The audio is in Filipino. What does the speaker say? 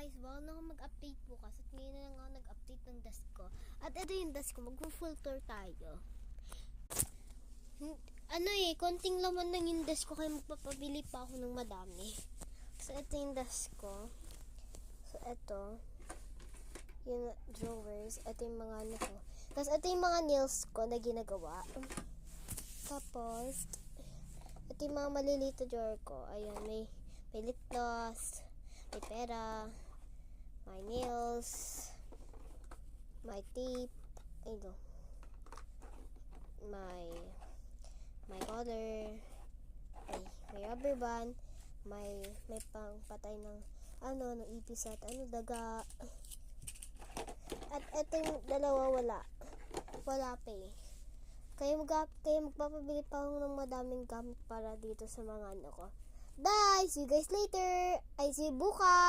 guys, wala na akong mag-update bukas at ngayon na lang ako nag-update ng desk ko. At ito yung desk ko, mag-full tour tayo. Konting laman lang yung desk ko kaya magpapabili pa ako ng madami. So ito yung desk ko. So ito, yung drawers, ito yung mga ano ko. Tapos ito yung mga nails ko na ginagawa. Tapos, ito yung mga maliliit na drawer ko. Ayan, may lip gloss, may pera, may nails, may tape, may color, may rubber band, may pang patay ng ng ipis at daga. At etong dalawa wala pa eh. Kaya magpapabili pa ako ng madaming gamit para dito sa mga ano ko. Bye! See you guys later! See you bukas!